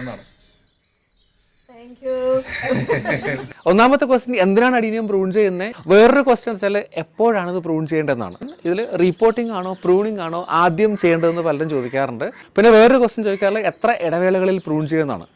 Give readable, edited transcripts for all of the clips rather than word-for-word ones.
എന്നാണ്. ഒന്നാമത്തെ ക്വസ്റ്റ്യൻ എന്തിനാണ് അഡീനിയം പ്രൂൺ ചെയ്യുന്നത്? വേറൊരു ക്വസ്റ്റ്യൻ വെച്ചാൽ എപ്പോഴാണ് ഇത് പ്രൂൺ ചെയ്യേണ്ടതെന്നാണ്. ഇതിൽ റീപോർട്ടിംഗ് ആണോ പ്രൂണിംഗ് ആണോ ആദ്യം ചെയ്യേണ്ടതെന്ന് പലരും ചോദിക്കാറുണ്ട്. പിന്നെ വേറൊരു ക്വസ്റ്റ്യൻ ചോദിക്കാറുള്ളത് എത്ര ഇടവേളകളിൽ പ്രൂൺ ചെയ്യുന്നതാണ്.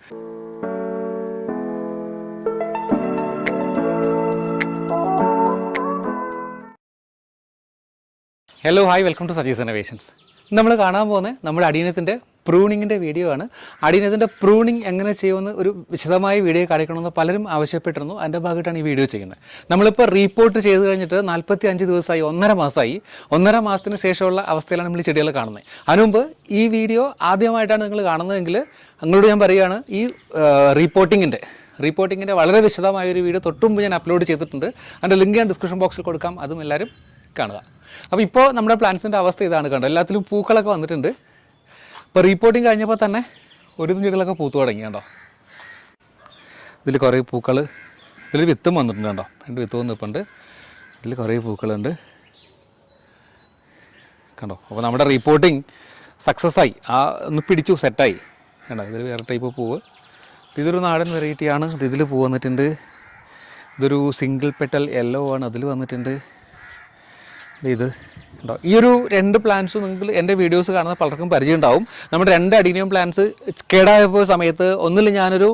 Hello hi, welcome to Saji's innovations. നമ്മൾ കാണാൻ പോകുന്നത് നമ്മുടെ അഡീനത്തിൻ്റെ പ്രൂണിങ്ങിൻ്റെ വീഡിയോ ആണ്. അഡീനത്തിൻ്റെ പ്രൂണിങ് എങ്ങനെ ചെയ്യുമെന്ന് ഒരു വിശദമായ വീഡിയോ കാണിക്കണമെന്ന് പലരും ആവശ്യപ്പെട്ടിരുന്നു. അതിൻ്റെ ഭാഗമായിട്ടാണ് ഈ വീഡിയോ ചെയ്യുന്നത്. നമ്മളിപ്പോൾ റീപോർട്ട് ചെയ്ത് കഴിഞ്ഞിട്ട് 45 ദിവസമായി, 1.5 മാസമായി. 1.5 മാസത്തിന് ശേഷമുള്ള അവസ്ഥയിലാണ് നമ്മൾ ഈ ചെടികൾ കാണുന്നത്. അതിനുമുമ്പ് ഈ വീഡിയോ ആദ്യമായിട്ടാണ് നിങ്ങൾ കാണുന്നതെങ്കിൽ നിങ്ങളോട് ഞാൻ പറയുകയാണ്, ഈ റീപോർട്ടിങ്ങിൻ്റെ വളരെ വിശദമായൊരു വീഡിയോ തൊട്ടുമുമ്പ് ഞാൻ അപ്ലോഡ് ചെയ്തിട്ടുണ്ട്. അതിൻ്റെ ലിങ്ക് ഞാൻ ഡിസ്ക്രിപ്ഷൻ ബോക്സിൽ കൊടുക്കാം, അതും എല്ലാവരും കാണുക. അപ്പോൾ ഇപ്പോൾ നമ്മുടെ പ്ലാന്റ്സിൻ്റെ അവസ്ഥ ഇതാണ്. കണ്ടോ, എല്ലാത്തിലും പൂക്കളൊക്കെ വന്നിട്ടുണ്ട്. ഇപ്പോൾ റീപോർട്ടിങ് കഴിഞ്ഞപ്പോൾ തന്നെ ഒരു ചെടികളൊക്കെ പൂത്തു തുടങ്ങി. കണ്ടോ, ഇതിൽ കുറേ പൂക്കൾ, ഇതിൽ വിത്തും വന്നിട്ടുണ്ട്. കണ്ടോ, 2 വിത്ത് വന്നിട്ടുണ്ട്. ഇതിൽ കുറേ പൂക്കളുണ്ട്. കണ്ടോ, അപ്പോൾ നമ്മുടെ റീപോർട്ടിങ് സക്സസ് ആയി, ഒന്ന് പിടിച്ചു, സെറ്റായി. കണ്ടോ, ഇതിൽ വേറെ ടൈപ്പ് പൂവ്. ഇതൊരു നാടൻ വെറൈറ്റിയാണ്. ഇതിൽ പൂ വന്നിട്ടുണ്ട്. ഇതൊരു സിംഗിൾ പെറ്റൽ യെല്ലോ ആണ്, അതിൽ വന്നിട്ടുണ്ട്. ഇത് ഉണ്ടോ, ഈ ഒരു 2 പ്ലാന്റ്സ് നിങ്ങൾക്ക് എൻ്റെ വീഡിയോസ് കാണുന്ന പലർക്കും പരിചയം ഉണ്ടാവും. നമ്മുടെ 2 അഡീനിയം പ്ലാന്റ്സ് കേടായപ്പോൾ സമയത്ത് ഒന്നിൽ ഞാനൊരു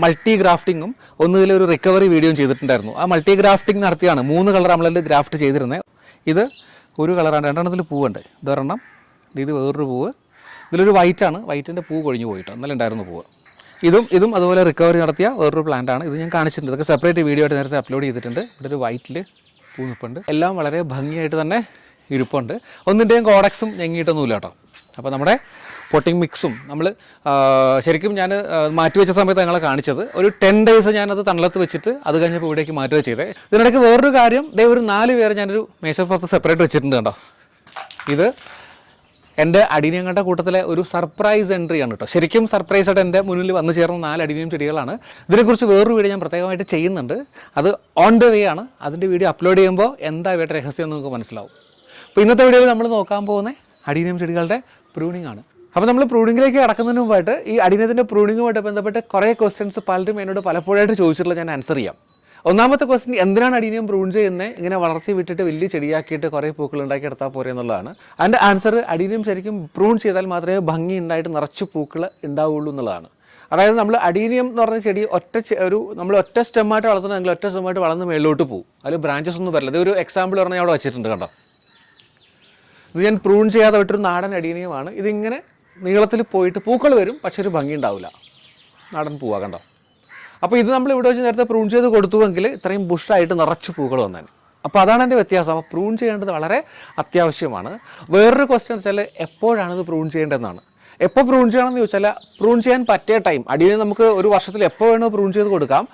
മൾട്ടി ഗ്രാഫ്റ്റിങ്ങും ഒന്നിലൊരു റിക്കവറി വീഡിയോയും ചെയ്തിട്ടുണ്ടായിരുന്നു. ആ മൾട്ടി ഗ്രാഫ്റ്റിംഗ് നടത്തിയാണ് 3 കളർ നമ്മളിൽ ഗ്രാഫ്റ്റ് ചെയ്തിരുന്നത്. ഇത് ഒരു കളറാണ്, 2 പൂവുണ്ട്. ഇതൊരെണ്ണം, ഇത് വേറൊരു പൂവ്. ഇതിലൊരു വൈറ്റാണ്, വൈറ്റിൻ്റെ പൂ കൊഴിഞ്ഞു പോയിട്ടോ, ഇന്നലെ ഉണ്ടായിരുന്നു പൂവ്. ഇതും അതുപോലെ റിക്കവറി നടത്തിയ വേറൊരു പ്ലാന്റാണ്. ഇത് ഞാൻ കാണിച്ചിട്ടുണ്ട്, ഇതൊക്കെ സെപ്പറേറ്റ് വീഡിയോ ആയിട്ട് നേരത്തെ അപ്ലോഡ് ചെയ്തിട്ടുണ്ട്. ഇവിടെ ഒരു വൈറ്റിൽ പൂനിപ്പുണ്ട്. എല്ലാം വളരെ ഭംഗിയായിട്ട് തന്നെ ഇരിപ്പുണ്ട്. ഒന്നിൻ്റെയും കോഡക്സും ഞെങ്ങിയിട്ടൊന്നുമില്ല കേട്ടോ. അപ്പോൾ നമ്മുടെ പൊട്ടിംഗ് മിക്സും നമ്മൾ ശരിക്കും ഞാൻ മാറ്റിവെച്ച സമയത്ത് ഞങ്ങളെ കാണിച്ചത് ഒരു 10 days ഞാനത് തണലത്ത് വെച്ചിട്ട് അത് കഴിഞ്ഞപ്പോൾ ഇവിടേക്ക് മാറ്റുക ചെയ്തത്. ഇതിനിടയ്ക്ക് വേറൊരു കാര്യം, ഒരു 4 പേരെ ഞാനൊരു മേശപ്പുറത്ത് സെപ്പറേറ്റ് വെച്ചിട്ടുണ്ട്. കേട്ടോ, ഇത് എൻ്റെ അഡീനിയങ്ങളുടെ കൂട്ടത്തിലെ ഒരു സർപ്രൈസ് എൻട്രി ആണ് കേട്ടോ. ശരിക്കും സർപ്രൈസ് ആയിട്ട് എൻ്റെ മുന്നിൽ വന്നു ചേർന്ന 4 അഡീനിയം ചെടികളാണ്. ഇതിനെക്കുറിച്ച് വേറൊരു വീഡിയോ ഞാൻ പ്രത്യേകമായിട്ട് ചെയ്യുന്നുണ്ട്. അത് ഓൺ ദ വേ ആണ്. അതിൻ്റെ വീഡിയോ അപ്ലോഡ് ചെയ്യുമ്പോൾ എന്താ ഇവയുടെ രഹസ്യം എന്ന് നമുക്ക് മനസ്സിലാവും. അപ്പോൾ ഇന്നത്തെ വീഡിയോയിൽ നമ്മൾ നോക്കാൻ പോകുന്ന അഡീനിയം ചെടികളുടെ പ്രൂണിംഗ് ആണ്. അപ്പോൾ നമ്മൾ പ്രൂണിങ്ങിലേക്ക് കടക്കുന്നതിന് മുമ്പായിട്ട് ഈ അഡീനിയത്തിൻ്റെ പ്രൂണിങ്ങുമായിട്ട് ബന്ധപ്പെട്ട് കുറേ ക്വസ്റ്റ്യൻസ് പലരും എന്നോട് പലപ്പോഴായിട്ട് ചോദിച്ചിട്ടുള്ള ഞാൻ ആൻസർ ചെയ്യാം. ഒന്നാമത്തെ ക്വസ്റ്റ്യൻ, എന്തിനാണ് അഡീനിയം പ്രൂൺ ചെയ്യുന്നത്? ഇങ്ങനെ വളർത്തി വിട്ടിട്ട് വലിയ ചെടിയാക്കിയിട്ട് കുറേ പൂക്കൾ ഉണ്ടാക്കി എടുത്താൽ പോരെ എന്നുള്ളതാണ്. അതിൻ്റെ ആൻസർ, അഡീനിയം ശരിക്കും പ്രൂൺ ചെയ്താൽ മാത്രമേ ഭംഗി ഉണ്ടായിട്ട് നിറച്ച് പൂക്കൾ ഉണ്ടാവുള്ളൂ എന്നുള്ളതാണ്. അതായത് നമ്മൾ അഡീനിയം എന്ന് പറഞ്ഞ ചെടി നമ്മൾ ഒറ്റ സ്റ്റെമ്മായിട്ട് വളർത്തുന്നതെങ്കിൽ ഒറ്റ സ്റ്റെമ്മായിട്ട് വളർന്ന് മേളിലോട്ട് പോകും. അതിൽ ബ്രാഞ്ചസ് ഒന്നും വരില്ല. ഇതൊരു എക്സാമ്പിൾ പറഞ്ഞാൽ അവിടെ വെച്ചിട്ടുണ്ട്. കണ്ടോ, ഇത് ഞാൻ പ്രൂൺ ചെയ്യാതെ വിട്ടൊരു നാടൻ അഡീനിയമാണ്. ഇതിങ്ങനെ നീളത്തിൽ പോയിട്ട് പൂക്കൾ വരും, പക്ഷെ ഒരു ഭംഗി ഉണ്ടാവില്ല. നാടൻ പൂവാ. കണ്ടോ, അപ്പോൾ ഇത് നമ്മൾ ഇവിടെ വെച്ച് നേരത്തെ പ്രൂൺ ചെയ്ത് കൊടുത്തുവെങ്കിൽ ഇത്രയും ബുഷായിട്ട് നിറച്ച് പൂക്കൾ വന്നാൽ. അപ്പോൾ അതാണ് എൻ്റെ വ്യത്യാസം. അപ്പോൾ പ്രൂൺ ചെയ്യേണ്ടത് വളരെ അത്യാവശ്യമാണ്. വേറൊരു ക്വസ്റ്റ്യൻ വെച്ചാൽ എപ്പോഴാണ് ഇത് പ്രൂൺ ചെയ്യേണ്ടതെന്നാണ്. എപ്പോൾ പ്രൂൺ ചെയ്യണമെന്ന് ചോദിച്ചാൽ, പ്രൂൺ ചെയ്യാൻ പറ്റിയ ടൈം അഡീനിയം നമുക്ക് ഒരു വർഷത്തിൽ എപ്പോൾ വേണോ പ്രൂൺ ചെയ്ത് കൊടുക്കാം.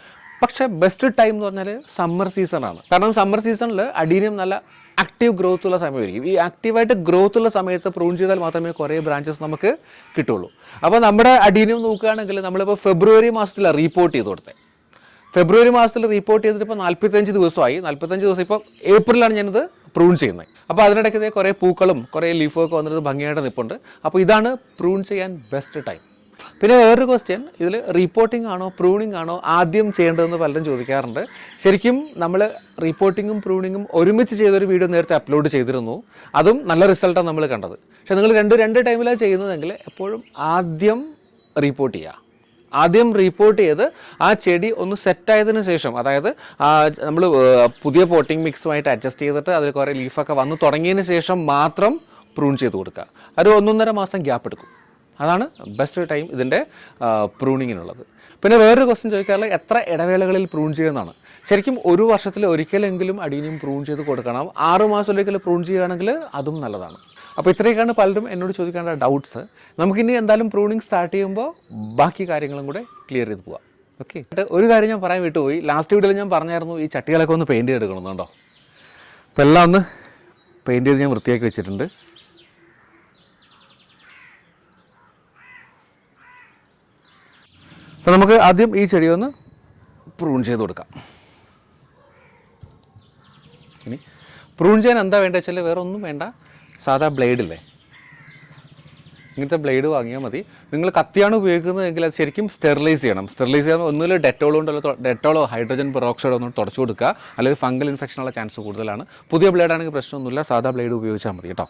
പക്ഷേ ബെസ്റ്റ് ടൈം എന്ന് പറഞ്ഞാൽ സമ്മർ സീസണാണ്. കാരണം സമ്മർ സീസണിൽ അഡീനിയം നല്ല ആക്റ്റീവ് ഗ്രോത്ത് ഉള്ള സമയമായിരിക്കും. ഈ ആക്റ്റീവായിട്ട് ഗ്രോത്ത് ഉള്ള സമയത്ത് പ്രൂൺ ചെയ്താൽ മാത്രമേ കുറേ ബ്രാഞ്ചസ് നമുക്ക് കിട്ടുള്ളൂ. അപ്പോൾ നമ്മുടെ അഡീനിയം നോക്കുകയാണെങ്കിൽ നമ്മളിപ്പോൾ ഫെബ്രുവരി മാസത്തിലാണ് റീപോർട്ട് ചെയ്ത് കൊടുത്തത്. ഫെബ്രുവരി മാസത്തിൽ റീപോർട്ട് ചെയ്തിട്ട് ഇപ്പോൾ 45 ദിവസമായി. 45 ദിവസം ഇപ്പോൾ ഏപ്രിലാണ് ഞാനിത് പ്രൂൺ ചെയ്യുന്നത്. അപ്പോൾ അതിനിടയ്ക്ക് കുറേ പൂക്കളും കുറേ ലീഫൊക്കെ വന്നിട്ട് ഭംഗിയായിട്ട് നിൽപ്പുണ്ട്. അപ്പോൾ ഇതാണ് പ്രൂൺ ചെയ്യാൻ ബെസ്റ്റ് ടൈം. പിന്നെ വേറൊരു ക്വസ്റ്റ്യൻ, ഇതിൽ റീപോർട്ടിംഗ് ആണോ പ്രൂണിംഗ് ആണോ ആദ്യം ചെയ്യേണ്ടതെന്ന് പലരും ചോദിക്കാറുണ്ട്. ശരിക്കും നമ്മൾ റീപോർട്ടിങ്ങും പ്രൂണിങ്ങും ഒരുമിച്ച് ചെയ്തൊരു വീഡിയോ നേരത്തെ അപ്ലോഡ് ചെയ്തിരുന്നു. അതും നല്ല റിസൾട്ടാണ് നമ്മൾ കണ്ടത്. പക്ഷേ നിങ്ങൾ രണ്ട് ടൈമിലാണ് ചെയ്യുന്നതെങ്കിൽ എപ്പോഴും ആദ്യം റീപോർട്ട് ചെയ്യുക. ആദ്യം റീപോർട്ട് ചെയ്ത് ആ ചെടി ഒന്ന് സെറ്റായതിനു ശേഷം, അതായത് നമ്മൾ പുതിയ പോട്ടിംഗ് മിക്സുമായിട്ട് അഡ്ജസ്റ്റ് ചെയ്തിട്ട് അതിൽ കുറേ ലീഫൊക്കെ വന്ന് തുടങ്ങിയതിന് ശേഷം മാത്രം പ്രൂൺ ചെയ്ത് കൊടുക്കുക. ഒരു 1.5 മാസം ഗ്യാപ്പ് എടുക്കും. അതാണ് ബെസ്റ്റ് ടൈം ഇതിൻ്റെ പ്രൂണിങ്ങിനുള്ളത്. പിന്നെ വേറൊരു ക്വസ്റ്റ്യൻ ചോദിക്കാറുള്ളത് എത്ര ഇടവേളകളിൽ പ്രൂൺ ചെയ്യുന്നതാണ്. ശരിക്കും ഒരു വർഷത്തിൽ ഒരിക്കലെങ്കിലും അഡീനിയം പ്രൂൺ ചെയ്ത് കൊടുക്കണം. 6 മാസത്തിലൊരിക്കൽ പ്രൂൺ ചെയ്യുകയാണെങ്കിൽ അതും നല്ലതാണ്. അപ്പോൾ ഇത്രയൊക്കെയാണ് പലരും എന്നോട് ചോദിക്കേണ്ട ഡൗട്ട്സ്. നമുക്കിനി എന്തായാലും പ്രൂണിങ് സ്റ്റാർട്ട് ചെയ്യുമ്പോൾ ബാക്കി കാര്യങ്ങളും കൂടെ ക്ലിയർ ചെയ്ത് പോവാം. ഓക്കെ, ഒരു കാര്യം ഞാൻ പറയാൻ വിട്ടുപോയി. ലാസ്റ്റ് വീഡിയോയിൽ ഞാൻ പറഞ്ഞായിരുന്നു ഈ ചട്ടികളൊക്കെ ഒന്ന് പെയിൻറ്റ് ചെയ്തെടുക്കണമെന്നുണ്ടോ. അപ്പോൾ എല്ലാം ഒന്ന് പെയിൻറ്റ് ചെയ്ത് ഞാൻ വൃത്തിയാക്കി വെച്ചിട്ടുണ്ട്. അപ്പോൾ നമുക്ക് ആദ്യം ഈ ചെടിയൊന്ന് പ്രൂൺ ചെയ്ത് കൊടുക്കാം. ഇനി പ്രൂൺ ചെയ്യാൻ എന്താ വേണ്ടത് വെച്ചാൽ വേറെ ഒന്നും വേണ്ട, സാധാ ബ്ലേഡില്ലേ ഇങ്ങനത്തെ ബ്ലേഡ് വാങ്ങിയാൽ മതി. നിങ്ങൾ കത്തിയാണ് ഉപയോഗിക്കുന്നതെങ്കിൽ അത് ശരിക്കും സ്റ്റെറിലൈസ് ചെയ്യണം. സ്റ്റെറിലൈസ് ചെയ്യാൻ ഒന്നുമില്ല ഡെറ്റോൾ കൊണ്ടല്ലോ, ഡെറ്റോളോ ഹൈഡ്രജൻ പെറോക്സൈഡോ ഒന്നും തുടച്ചു കൊടുക്കുക, അല്ലെങ്കിൽ ഫംഗൽ ഇൻഫെക്ഷനുള്ള ചാൻസ് കൂടുതലാണ്. പുതിയ ബ്ലേഡാണെങ്കിൽ പ്രശ്നമൊന്നുമില്ല, സാധാ ബ്ലേഡ് ഉപയോഗിച്ചാൽ മതി കേട്ടോ.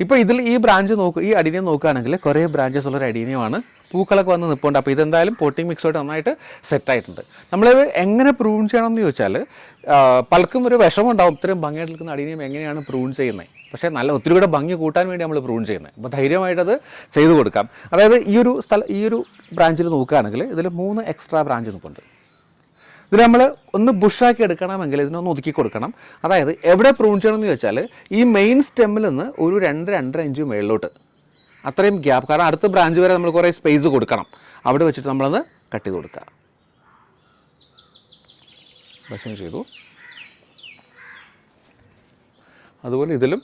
ഇപ്പോൾ ഇതിൽ ഈ ബ്രാഞ്ച് ഈ അഡീനിയം നോക്കുകയാണെങ്കിൽ കുറേ ബ്രാഞ്ചസ് ഉള്ളൊരു അഡീനിയമാണ്. പൂക്കളൊക്കെ വന്ന് നിൽപ്പുണ്ട്. അപ്പോൾ ഇതെന്തായാലും പോട്ടിംഗ് മിക്സോട്ട് നന്നായിട്ട് സെറ്റായിട്ടുണ്ട്. നമ്മളിത് എങ്ങനെ പ്രൂൺ ചെയ്യണം എന്ന് ചോദിച്ചാൽ, പലർക്കും ഒരു വിഷമമുണ്ടാവും ഇത്രയും ഭംഗിയായിട്ട് നിൽക്കുന്ന അഡീനിയം എങ്ങനെയാണ് പ്രൂൺ ചെയ്യുന്നത്. പക്ഷേ ഒത്തിരി കൂടെ ഭംഗി കൂട്ടാൻ വേണ്ടി നമ്മൾ പ്രൂൺ ചെയ്യുന്നത്. അപ്പോൾ ധൈര്യമായിട്ടത് ചെയ്തു കൊടുക്കാം. അതായത് ഈ ഒരു ബ്രാഞ്ചിൽ നോക്കുകയാണെങ്കിൽ ഇതിൽ 3 എക്സ്ട്രാ ബ്രാഞ്ച് നിൽപ്പുണ്ട്. ഇതിൽ നമ്മൾ ഒന്ന് ബുഷാക്കി എടുക്കണമെങ്കിൽ ഇതിനൊന്ന് ഒതുക്കി കൊടുക്കണം. അതായത് എവിടെ പ്രൂൺ ചെയ്യണമെന്ന് ചോദിച്ചാൽ ഈ മെയിൻ സ്റ്റെമ്മിൽ നിന്ന് ഒരു 2-2.5 ഇഞ്ച് മേളിലോട്ട്, അത്രയും ഗ്യാപ്പ്. കാരണം അടുത്ത ബ്രാഞ്ച് വരെ നമ്മൾ കുറേ സ്പേസ് കൊടുക്കണം. അവിടെ വെച്ചിട്ട് നമ്മളത് കട്ട് ചെയ്ത് കൊടുക്കുക. വശം ചെയ്തു. അതുപോലെ ഇതിലും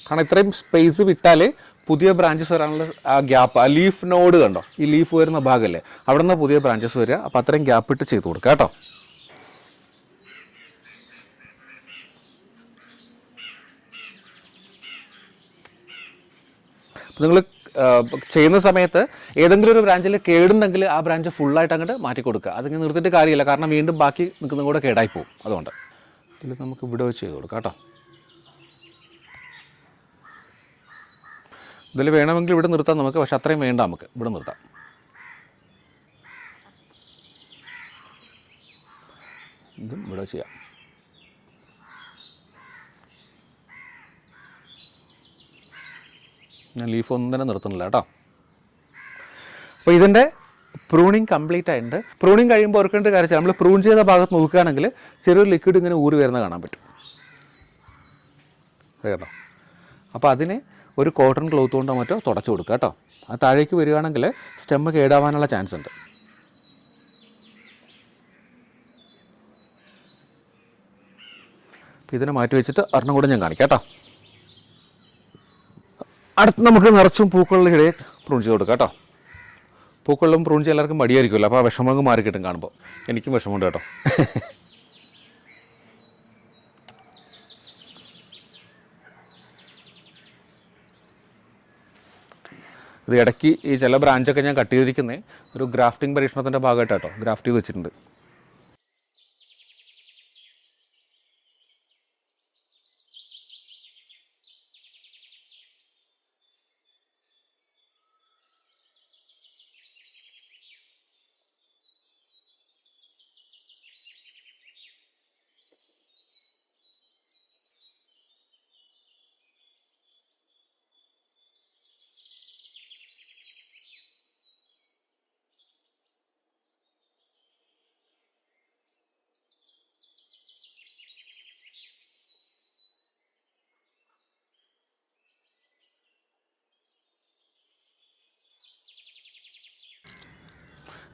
കാരണം ഇത്രയും സ്പേസ് വിട്ടാലേ പുതിയ ബ്രാഞ്ചസ് വരാനുള്ള ആ ഗ്യാപ്പ്, ആ ലീഫ് നോഡ് കണ്ടോ, ഈ ലീഫ് വരുന്ന ഭാഗമല്ലേ, അവിടെ നിന്ന് പുതിയ ബ്രാഞ്ചസ് വരിക. അപ്പോൾ അത്രയും ഗ്യാപ്പ് ഇട്ട് ചെയ്ത് കൊടുക്കുക കേട്ടോ. നിങ്ങൾ ചെയ്യുന്ന സമയത്ത് ഏതെങ്കിലും ഒരു ബ്രാഞ്ചിൽ കേടുണ്ടെങ്കിൽ ആ ബ്രാഞ്ച് ഫുള്ളായിട്ട് അങ്ങോട്ട് മാറ്റി കൊടുക്കുക. അതിങ്ങനെ നിർത്തിയിട്ട് കാര്യമില്ല, കാരണം വീണ്ടും ബാക്കി നിൽക്കുന്നതും കൂടെ കേടായി പോകും. അതുകൊണ്ട് ഇതിൽ നമുക്ക് ഇവിടെ വെച്ച് ചെയ്ത് കൊടുക്കാം കേട്ടോ. ഇതിൽ വേണമെങ്കിൽ ഇവിടെ നിർത്താം നമുക്ക്, പക്ഷെ അത്രയും വേണ്ട, നമുക്ക് ഇവിടെ നിർത്താം. ഇതും ഇവിടെ ചെയ്യാം. ഞാൻ ലീഫ് ഒന്നും തന്നെ നിർത്തുന്നില്ല കേട്ടോ. അപ്പോൾ ഇതിൻ്റെ പ്രൂണിങ് കംപ്ലീറ്റ് ആയിട്ടുണ്ട്. പ്രൂണിങ് കഴിയുമ്പോൾ ഓർക്കേണ്ട കാര്യം, നമ്മൾ പ്രൂൺ ചെയ്ത ഭാഗത്ത് നോക്കുകയാണെങ്കിൽ ചെറിയൊരു ലിക്വിഡ് ഇങ്ങനെ ഊറി വരുന്നത് കാണാൻ പറ്റും കേട്ടോ. അപ്പോൾ അതിനെ ഒരു കോട്ടൺ ക്ലോത്ത് കൊണ്ടോ മറ്റോ തുടച്ചു കൊടുക്കുക കേട്ടോ. അത് താഴേക്ക് വരികയാണെങ്കിൽ സ്റ്റെമ്മ് കേടാവാനുള്ള ചാൻസ് ഉണ്ട്. ഇതിനെ മാറ്റി വെച്ചിട്ട് ഒരെണ്ണം കൂടെ ഞാൻ കാണിക്കാം കേട്ടോ. അടുത്ത് നമുക്ക് നിറച്ചും പൂക്കളുടെ ഇടയിൽ പ്രൂൺ ചെയ്ത് കൊടുക്കാം കേട്ടോ. പൂക്കളിലും പ്രൂൺ ചെയ്യാൻ എല്ലാവർക്കും മടിയായിരിക്കുമല്ലോ, അപ്പോൾ ആ വിഷമങ്ങ് മാറി കിട്ടും കാണുമ്പോൾ. എനിക്കും വിഷമമുണ്ട് കേട്ടോ. ഇത് ഇടയ്ക്ക് ഈ ചില ബ്രാഞ്ചൊക്കെ ഞാൻ കട്ട് ചെയ്തിരിക്കുന്നത് ഒരു ഗ്രാഫ്റ്റിംഗ് പരീക്ഷണത്തിൻ്റെ ഭാഗമായിട്ട് കേട്ടോ, ഗ്രാഫ്റ്റ് ചെയ്ത് വെച്ചിട്ടുണ്ട്.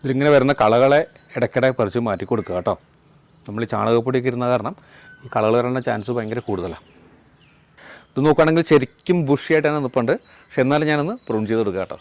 ഇതിലിങ്ങനെ വരുന്ന കളകളെ ഇടയ്ക്കിടെ പറിച്ച് മാറ്റി കൊടുക്കുക കേട്ടോ. നമ്മൾ ഈ ചാണകപ്പൊടിയൊക്കെ ഇരുന്ന കാരണം ഈ കളകൾ വരാനുള്ള ചാൻസ് ഭയങ്കര കൂടുതലാണ്. ഇത് നോക്കുകയാണെങ്കിൽ ശരിക്കും ബുഷിയായിട്ട് തന്നെ നിൽപ്പുണ്ട്, പക്ഷെ എന്നാലും ഞാനൊന്ന് പ്രൂൺ ചെയ്ത് കൊടുക്കുക കേട്ടോ.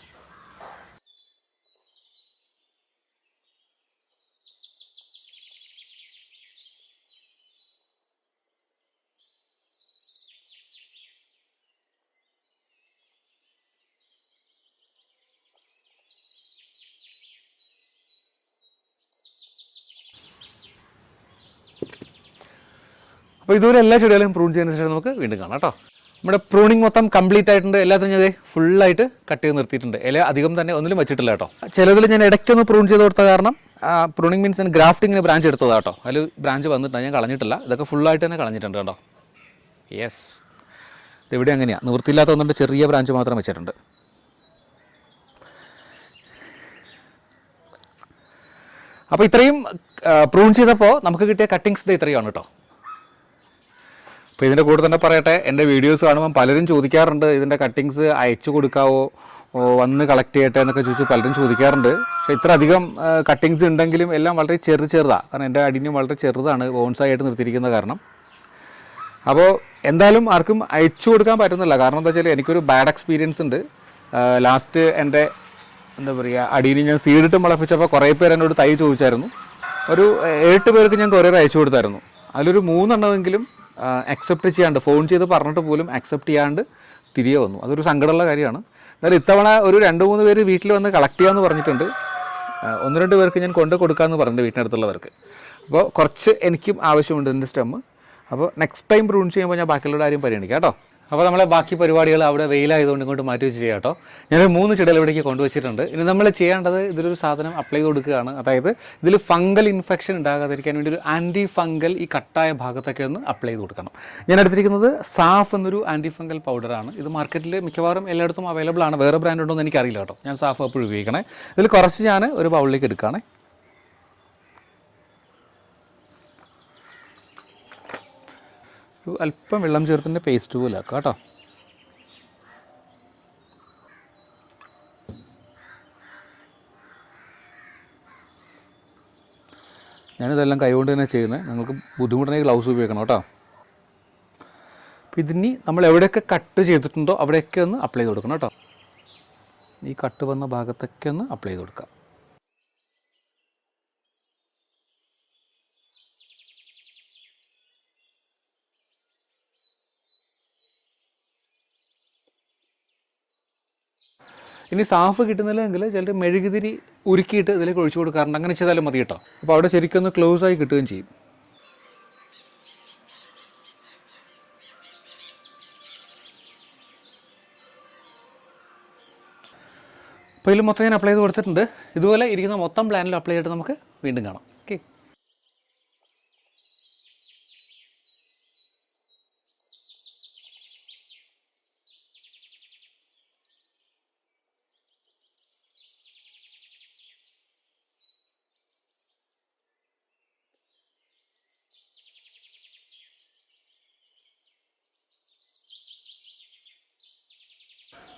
അപ്പോൾ ഇതുവരെ എല്ലാ ചെടികളും പ്രൂൺ ചെയ്യുന്ന ശേഷം നമുക്ക് വീണ്ടും കാണാം കേട്ടോ. നമ്മുടെ പ്രൂണിങ് മൊത്തം കംപ്ലീറ്റ് ആയിട്ടുണ്ട്. എല്ലാത്തിനും ഞാൻ ഫുള്ളായിട്ട് കട്ട് ചെയ്ത് നിർത്തിയിട്ടുണ്ട്. ഇല അധികം തന്നെ ഒന്നിലും വെച്ചിട്ടില്ല കേട്ടോ. ചിലതിൽ ഞാൻ ഇടയ്ക്കൊന്ന് പ്രൂൺ ചെയ്ത് കൊടുത്ത കാരണം പ്രൂണിങ് മീൻസ് ഞാൻ ഗ്രാഫ്റ്റിങ്ങിന് ബ്രാഞ്ച് എടുത്തതാണ് കേട്ടോ. അതിൽ ബ്രാഞ്ച് വന്നിട്ടാണ്, ഞാൻ കളഞ്ഞിട്ടില്ല. ഇതൊക്കെ ഫുള്ളായിട്ട് തന്നെ കളഞ്ഞിട്ടുണ്ട് കേട്ടോ. യെസ്, ഇവിടെ അങ്ങനെയാണ്, നിവൃത്തിയില്ലാത്ത ഒന്നുകൊണ്ട് ചെറിയ ബ്രാഞ്ച് മാത്രം വെച്ചിട്ടുണ്ട്. അപ്പോൾ ഇത്രയും പ്രൂൺ ചെയ്തപ്പോൾ നമുക്ക് കിട്ടിയ കട്ടിങ്സ് ഇത്രയാണ് കേട്ടോ. അപ്പോൾ ഇതിൻ്റെ കൂടെ തന്നെ പറയട്ടെ, എൻ്റെ വീഡിയോസ് കാണുമ്പോൾ പലരും ചോദിക്കാറുണ്ട് ഇതിൻ്റെ കട്ടിങ്സ് അയച്ചു കൊടുക്കാവോ, വന്ന് കളക്ട് ചെയ്യട്ടെ എന്നൊക്കെ ചോദിച്ച് പലരും ചോദിക്കാറുണ്ട്. പക്ഷേ ഇത്ര അധികം കട്ടിങ്സ് ഉണ്ടെങ്കിലും എല്ലാം വളരെ ചെറുതാണ്. കാരണം എൻ്റെ അഡിനിയം വളരെ ചെറുതാണ്, ബോൺസായി ആയിട്ട് നിർത്തിയിരിക്കുന്ന കാരണം. അപ്പോൾ എന്തായാലും ആർക്കും അയച്ചു കൊടുക്കാൻ പറ്റുന്നില്ല. കാരണം എന്താ വെച്ചാൽ എനിക്കൊരു ബാഡ് എക്സ്പീരിയൻസ് ഉണ്ട്. ലാസ്റ്റ് എൻ്റെ എന്താ പറയുക, അഡീനിയം ഞാൻ സീഡിട്ട് മുളപ്പിച്ചപ്പോൾ കുറേ പേര് എന്നോട് തൈ ചോദിച്ചായിരുന്നു. ഒരു 8 പേർക്ക് ഞാൻ കൊറിയർ അയച്ചു കൊടുത്തായിരുന്നു. അതിലൊരു 3 എണ്ണമെങ്കിലും അക്സെപ്റ്റ് ചെയ്യാണ്ട്, ഫോൺ ചെയ്ത് പറഞ്ഞിട്ട് പോലും അക്സെപ്റ്റ് ചെയ്യാണ്ട് തിരികെ വന്നു. അതൊരു സങ്കടമുള്ള കാര്യമാണ്. എന്നാലും ഇത്തവണ ഒരു 2-3 പേര് വീട്ടിൽ വന്ന് കളക്ട് ചെയ്യാമെന്ന് പറഞ്ഞിട്ടുണ്ട്. 1-2 പേർക്ക് ഞാൻ കൊണ്ട് കൊടുക്കാമെന്ന് പറഞ്ഞിട്ടുണ്ട് വീട്ടിനടുത്തുള്ളവർക്ക്. അപ്പോൾ കുറച്ച് എനിക്കും ആവശ്യമുണ്ട് ഇതിൻ്റെ സ്റ്റെമ്മ്. അപ്പോൾ നെക്സ്റ്റ് ടൈം പ്രൂൺ ചെയ്യുമ്പോൾ ഞാൻ ബാക്കിയുള്ള കാര്യം പരിഗണിക്കാം കേട്ടോ. അപ്പോൾ നമ്മളെ ബാക്കി പരിപാടികൾ അവിടെ വെയിലായതുകൊണ്ട് ഇങ്ങോട്ട് മാറ്റി വെച്ച് ചെയ്യാം കേട്ടോ. ഞാനൊരു 3 ചെടികൾ ഇവിടേക്ക് കൊണ്ടുവച്ചിട്ടുണ്ട്. ഇനി നമ്മൾ ചെയ്യേണ്ടത് ഇതിലൊരു സാധനം അപ്ലൈ ചെയ്ത് കൊടുക്കുകയാണ്. അതായത് ഇതിൽ ഫംഗൽ ഇൻഫെക്ഷൻ ഉണ്ടാകാതിരിക്കാൻ വേണ്ടി ഒരു ആൻറ്റി ഫംഗൽ ഈ കട്ടായ ഭാഗത്തൊക്കെ ഒന്ന് അപ്ലൈ ചെയ്ത് കൊടുക്കണം. ഞാൻ എടുത്തിരിക്കുന്നത് സാഫ് എന്നൊരു ആൻറ്റി ഫംഗൽ പൗഡറാണ്. ഇത് മാർക്കറ്റിൽ മിക്കവാറും എല്ലായിടത്തും അവൈലബിൾ ആണ്. വേറെ ബ്രാൻഡ് ഉണ്ടോ എന്ന് എനിക്കറിയില്ല കേട്ടോ. ഞാൻ സാഫ് എപ്പോഴും ഉപയോഗിക്കണേ. ഇതിൽ കുറച്ച് ഞാൻ ഒരു ബൗളിലേക്ക് എടുക്കുകയാണേ. അല്പം വെള്ളം ചേർത്തിൻ്റെ പേസ്റ്റ് പോലെ ആക്കാം കേട്ടോ. ഞാനിതെല്ലാം കൈകൊണ്ട് തന്നെ ചെയ്യുന്നത്. നിങ്ങൾക്ക് ബുദ്ധിമുട്ടുണ്ടെങ്കിൽ ഗ്ലൗസ് ഉപയോഗിക്കണം കേട്ടോ. അപ്പോൾ ഇതിനി നമ്മൾ എവിടെയൊക്കെ കട്ട് ചെയ്തിട്ടുണ്ടോ അവിടെയൊക്കെ ഒന്ന് അപ്ലൈ ചെയ്ത് കൊടുക്കണം കേട്ടോ. ഈ കട്ട് വന്ന ഭാഗത്തൊക്കെ ഒന്ന് അപ്ലൈ ചെയ്ത് കൊടുക്കാം. ഇനി സാഫ് കിട്ടുന്നില്ലെങ്കിൽ ചിലർ മെഴുകുതിരി ഉരുക്കിയിട്ട് ഇതിലേക്ക് ഒഴിച്ചു കൊടുക്കാറുണ്ട്. അങ്ങനെ ചെയ്താലും മതി കേട്ടോ. അപ്പോൾ അവിടെ ശരിക്കൊന്ന് ക്ലോസ് ആയി കിട്ടുകയും ചെയ്യും. അപ്പോൾ ഇതിൽ മൊത്തം ഞാൻ അപ്ലൈ ചെയ്ത് കൊടുത്തിട്ടുണ്ട്. ഇതുപോലെ ഇരിക്കുന്ന മൊത്തം പ്ലാനിൽ അപ്ലൈ ചെയ്തിട്ട് നമുക്ക് വീണ്ടും കാണാം. ഓക്കെ.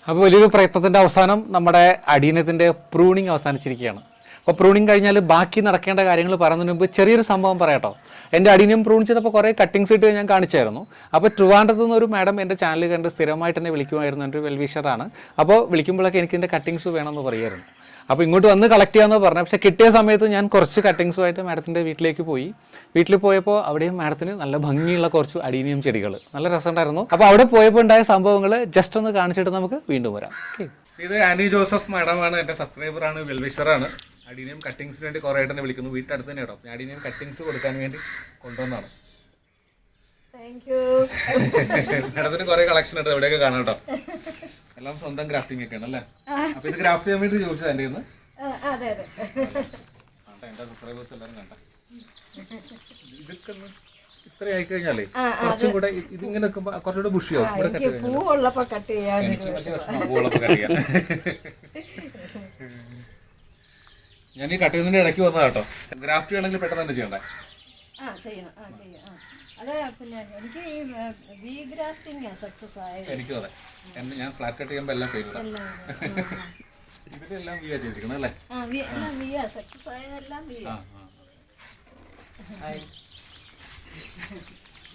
അപ്പോൾ വലിയൊരു പ്രയത്നത്തിൻ്റെ അവസാനം നമ്മുടെ അഡീനത്തിൻ്റെ പ്രൂണിങ് അവസാനിച്ചിരിക്കുകയാണ്. അപ്പോൾ പ്രൂണിങ് കഴിഞ്ഞാൽ ബാക്കി നടക്കേണ്ട കാര്യങ്ങൾ പറയുന്നതിന് മുമ്പ് ചെറിയൊരു സംഭവം പറയാട്ടോ. എൻ്റെ അഡീനിയം പ്രൂൺ ചെയ്തപ്പോൾ കുറേ കട്ടിങ്സ് ഇട്ട് ഞാൻ കാണിച്ചായിരുന്നു. അപ്പോൾ ട്രിവാൻഡ്രത്ത് നിന്ന് ഒരു മാഡം എൻ്റെ ചാനൽ കണ്ട് സ്ഥിരമായിട്ട് എന്നെ വിളിക്കുമായിരുന്നു. എൻ്റെ വെൽവിഷറാണ്. അപ്പോൾ വിളിക്കുമ്പോഴൊക്കെ എനിക്ക് എൻ്റെ കട്ടിങ്സ് വേണമെന്ന് പറയുമായിരുന്നു. അപ്പോൾ ഇങ്ങോട്ട് വന്ന് കളക്ട് ചെയ്യാമെന്ന് പറഞ്ഞു. പക്ഷേ കിട്ടിയ സമയത്ത് ഞാൻ കുറച്ച് കട്ടിങ്സുമായിട്ട് മാഡത്തിൻ്റെ വീട്ടിലേക്ക് പോയി. വീട്ടിൽ പോയപ്പോൾ അവിടെയും മാഡത്തിന് നല്ല ഭംഗിയുള്ള കുറച്ച് അഡീനിയം ചെടികൾ, നല്ല രസമുണ്ടായിരുന്നു. അപ്പോൾ അവിടെ പോയപ്പോൾ ഉണ്ടായ സംഭവങ്ങൾ ജസ്റ്റ് ഒന്ന് കാണിച്ചിട്ട് നമുക്ക് വീണ്ടും വരാം. ഓക്കെ. ഇത് ആനി ജോസഫ് മാഡമാണ്, എൻ്റെ സബ്സ്ക്രൈബറാണ്, വെൽവിഷറാണ്. അഡീനിയം കട്ടിങ്സിന് വേണ്ടി കുറേ ആയിട്ട് എന്നെ വിളിക്കുന്നു. വീട്ടടുത്ത് തന്നെ കേട്ടോ. ഞാൻ അഡീനിയം കട്ടിങ്സ് കൊടുക്കാൻ വേണ്ടി കൊണ്ടുവന്നതാണ്. മാഡത്തിന് കുറേ കളക്ഷൻ ഉണ്ട്, എവിടെയൊക്കെ കാണാം കേട്ടോ. എല്ലാം സ്വന്തം ഗ്രാഫ്റ്റിംഗ് ഒക്കെ ആണല്ലേ? അപ്പൊ ഇത് ഗ്രാഫ്റ്റ് ചെയ്യാൻ വേണ്ടി ചോദിച്ചത് എൻ്റെ കയ്യിൽ എൻ്റെ സബ്സ്ക്രൈബേഴ്സ് എല്ലാവരും കണ്ട ഇതൊക്കെ ഇത്ര ആയി കഴിഞ്ഞാലേ കുറച്ചും കൂടെ ഇതിങ്ങനെ നിൽക്കുമ്പോ കുറച്ചുകൂടെ ബുഷിയാവും. പൂവുള്ളപ്പോ കട്ട് ചെയ്യാൻ ഞാൻ ഈ കട്ട് ചെയ്യുന്നതിന്റെ ഇടയ്ക്ക് വന്നതാ കേട്ടോ. ഗ്രാഫ്റ്റ് ചെയ്യണമെങ്കിൽ പെട്ടെന്ന് തന്നെ ചെയ്യണ്ടേ? എനിക്കും അതെ. ഞാൻ ഫ്ലാറ്റ് കട്ട് ചെയ്യുമ്പോൾ എല്ലാം ഫെയിൽ. ഇതിലെല്ലാം വി ആ ചെയ്തിരിക്കണം അല്ലേ?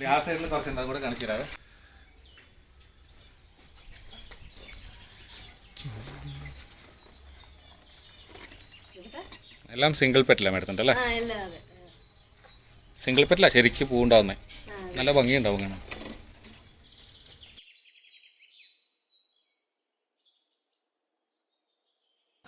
ആ സൈഡിൽ കുറച്ചുണ്ട്, അതുകൂടെ കാണിച്ചു തരാവേ. എല്ലാം സിംഗിൾ പെറ്റലാണ് എടുത്തിട്ടുണ്ടല്ലേ? സിംഗിൾ പെറ്റല ശരിക്കും പൂവുണ്ടാവുന്നേ, നല്ല ഭംഗിയുണ്ടാവും കാണാൻ.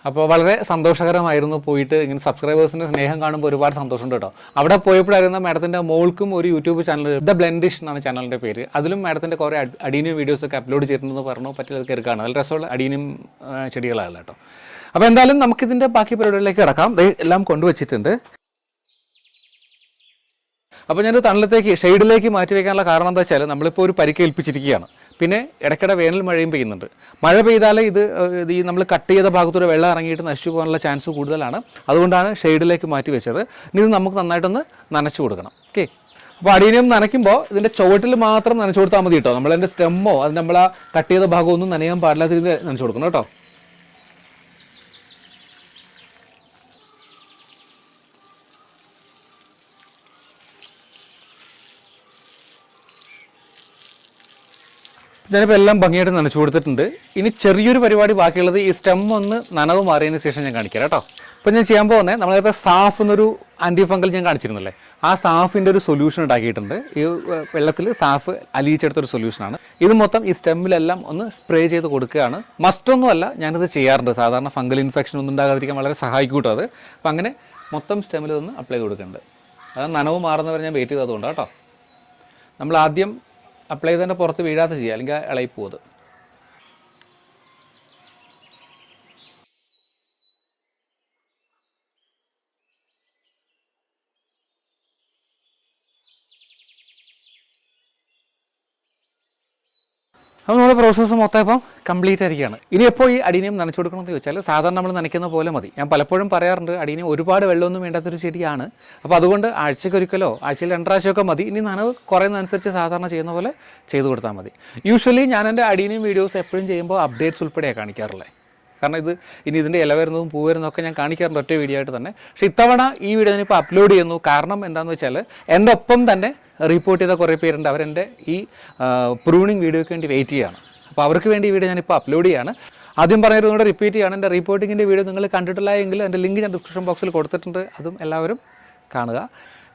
അപ്പോൾ വളരെ സന്തോഷകരമായിരുന്നു പോയിട്ട്. ഇങ്ങനെ സബ്സ്ക്രൈബേഴ്സിൻ്റെ സ്നേഹം കാണുമ്പോൾ ഒരുപാട് സന്തോഷമുണ്ട് കേട്ടോ. അവിടെ പോയപ്പോഴായിരുന്നു മാഡത്തിൻ്റെ മോൾക്കും ഒരു യൂട്യൂബ് ചാനൽ, ദ ബ്ലെൻഡിഷ് എന്നാണ് ചാനലിൻ്റെ പേര്. അതിലും മാഡത്തിൻ്റെ കുറേ അഡീനിയം വീഡിയോസൊക്കെ അപ്ലോഡ് ചെയ്തിട്ടുണ്ടെന്ന് പറഞ്ഞു. പറ്റിയത് കയറിക്കാണ്, നല്ല രസമുള്ള അഡീനിയം ചെടികളല്ല കേട്ടോ. അപ്പോൾ എന്തായാലും നമുക്കിതിൻ്റെ ബാക്കി പരിപാടികളിലേക്ക് കിടക്കാം. എല്ലാം കൊണ്ടുവച്ചിട്ടുണ്ട്. അപ്പോൾ ഞാൻ തണലത്തേക്ക് ഷെയ്ഡിലേക്ക് മാറ്റി വയ്ക്കാനുള്ള കാരണം എന്താ വെച്ചാൽ നമ്മളിപ്പോൾ ഒരു പരിക്കേൽപ്പിച്ചിരിക്കുകയാണ്. പിന്നെ ഇടയ്ക്കിടെ വേനൽ മഴയും പെയ്യുന്നുണ്ട്. മഴ പെയ്താൽ ഇത് ഈ നമ്മൾ കട്ട് ചെയ്ത ഭാഗത്തൂടെ വെള്ളം ഇറങ്ങിയിട്ട് നശിച്ചു പോകാനുള്ള ചാൻസ് കൂടുതലാണ്. അതുകൊണ്ടാണ് ഷെയ്ഡിലേക്ക് മാറ്റി വെച്ചത്. ഇനി ഇത് നമുക്ക് നന്നായിട്ടൊന്ന് നനച്ചു കൊടുക്കണം. ഓക്കെ. അപ്പോൾ അഡീനിയം നനയ്ക്കുമ്പോൾ ഇതിൻ്റെ ചുവട്ടിൽ മാത്രം നനച്ചു കൊടുത്താൽ മതി കേട്ടോ. നമ്മളതിൻ്റെ സ്റ്റെമ്മോ അത് നമ്മൾ ആ കട്ട് ചെയ്ത ഭാഗമൊന്നും നനയാൻ പാടില്ലാത്ത രീതിയിൽ നനച്ചു കൊടുക്കണം കേട്ടോ. ഞാനിപ്പോൾ എല്ലാം ഭംഗിയായിട്ട് നനച്ചു കൊടുത്തിട്ടുണ്ട്. ഇനി ചെറിയൊരു പരിപാടി ബാക്കിയുള്ളത് ഈ സ്റ്റെം ഒന്ന് നനവ് മാറിയതിന് ശേഷം ഞാൻ കാണിക്കാം കേട്ടോ. അപ്പോൾ ഇപ്പം ഞാൻ ചെയ്യാൻ പോകുന്നത് നമ്മളേത്തെ സാഫ് എന്നൊരു ആൻറ്റി ഫംഗൽ ഞാൻ കാണിച്ചിരുന്നല്ലേ, ആ സാഫിൻ്റെ ഒരു സൊല്യൂഷൻ ഉണ്ടാക്കിയിട്ടുണ്ട്. ഈ വെള്ളത്തിൽ സാഫ് അലിയിച്ചെടുത്തൊരു സൊല്യൂഷനാണ്. ഇത് മൊത്തം ഈ സ്റ്റെമ്മിലെല്ലാം ഒന്ന് സ്പ്രേ ചെയ്ത് കൊടുക്കുകയാണ്. മസ്റ്റൊന്നുമല്ല, ഞാനിത് ചെയ്യാറുണ്ട്. സാധാരണ ഫംഗൽ ഇൻഫെക്ഷൻ ഒന്നും ഉണ്ടാകാതിരിക്കാൻ വളരെ സഹായിക്കൂട്ടോ അത്. അപ്പം അങ്ങനെ മൊത്തം സ്റ്റെമ്മിൽ ഒന്ന് അപ്ലൈ ചെയ്ത് കൊടുക്കുന്നുണ്ട്. അത് നനവ് മാറുന്നവരെ ഞാൻ വെയിറ്റ് ചെയ്തതുകൊണ്ട് കേട്ടോ. നമ്മൾ ആദ്യം അപ്ലൈ ചെയ്തതിൻ്റെ പുറത്ത് വീഴാതെ ചെയ്യുക, അല്ലെങ്കിൽ ഇളകി പോകുന്നത്. അപ്പോൾ നമ്മുടെ പ്രോസസ്സ് മൊത്തം ഇപ്പം കംപ്ലീറ്റ് ആയിരിക്കുകയാണ്. ഇനി എപ്പോൾ ഈ അടീനിയം നനച്ചു കൊടുക്കണമെന്ന് ചോദിച്ചാൽ സാധാരണ നമ്മൾ നനയ്ക്കുന്ന പോലെ മതി. ഞാൻ പലപ്പോഴും പറയാറുണ്ട്, അടീനിയം ഒരുപാട് വെള്ളമൊന്നും വേണ്ടാത്തൊരു ചെടിയാണ്. അപ്പോൾ അതുകൊണ്ട് ആഴ്ചയ്ക്കൊരിക്കലോ ആഴ്ചയിൽ 2 പ്രാവശ്യമൊക്കെ മതി. ഇനി നനവ് കുറയുന്നതനുസരിച്ച് സാധാരണ ചെയ്യുന്ന പോലെ ചെയ്ത് കൊടുത്താൽ മതി. യൂഷ്വലി ഞാൻ എൻ്റെ അടീനിയം വീഡിയോസ് എപ്പോഴും ചെയ്യുമ്പോൾ അപ്ഡേറ്റ്സ് ഉൾപ്പെടെയാണ് കാണിക്കാറുള്ളത്. കാരണം ഇനി ഇതിൻ്റെ ഇല വരുന്നതും പൂ വരുന്നതൊക്കെ ഞാൻ കാണിക്കാറുണ്ട് ഒറ്റ വീഡിയോ ആയിട്ട് തന്നെ. പക്ഷേ ഇത്തവണ ഈ വീഡിയോ ഞാനിപ്പോൾ അപ്ലോഡ് ചെയ്യുന്നു. കാരണം എന്താണെന്ന് വെച്ചാൽ എൻ്റെ ഒപ്പം തന്നെ റിപ്പോർട്ട് ചെയ്ത കുറേ പേരുണ്ട്. അവരെൻ്റെ ഈ പ്രൂണിങ് വീഡിയോയ്ക്ക് വേണ്ടി വെയിറ്റ് ചെയ്യുകയാണ്. അപ്പോൾ അവർക്ക് വേണ്ടി ഈ വീഡിയോ ഞാനിപ്പോൾ അപ്ലോഡ് ചെയ്യുകയാണ്. ആദ്യം പറഞ്ഞതുകൊണ്ട് റിപ്പീറ്റ് ചെയ്യുകയാണ്. എൻ്റെ റിപ്പോർട്ടിങ്ങിൻ്റെ വീഡിയോ നിങ്ങൾ കണ്ടിട്ടില്ല എങ്കിൽ എൻ്റെ ലിങ്ക് ഞാൻ ഡിസ്ക്രിപ്ഷൻ ബോക്സിൽ കൊടുത്തിട്ടുണ്ട്. അതും എല്ലാവരും കാണുക.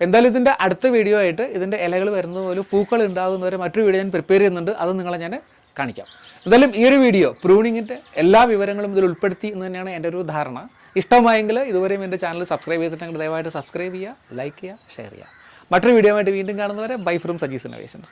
എന്തായാലും ഇതിൻ്റെ അടുത്ത വീഡിയോ ആയിട്ട് ഇതിൻ്റെ ഇലകൾ വരുന്നത് പോലെ പൂക്കൾ ഉണ്ടാകുന്നവരെ മറ്റൊരു വീഡിയോ ഞാൻ പ്രിപ്പയർ ചെയ്യുന്നുണ്ട്. അത് നിങ്ങളെ ഞാൻ കാണിക്കാം. എന്തായാലും ഈ ഒരു വീഡിയോ പ്രൂണിങ്ങിൻ്റെ എല്ലാ വിവരങ്ങളും ഇതിൽ ഉൾപ്പെടുത്തി എന്ന് തന്നെയാണ് എൻ്റെ ഒരു ധാരണ. ഇഷ്ടമായെങ്കിൽ ഇതുവരെയും എൻ്റെ ചാനൽ സബ്സ്ക്രൈബ് ചെയ്തിട്ടുണ്ടെങ്കിൽ ദയവായിട്ട് സബ്സ്ക്രൈബ് ചെയ്യുക, ലൈക്ക് ചെയ്യുക, ഷെയർ ചെയ്യുക. മറ്റൊരു വീഡിയോ ആയിട്ട് വീണ്ടും കാണുന്നവരെ ബൈ ഫ്രം സജീസ് ഇന്നോവേഷൻസ്.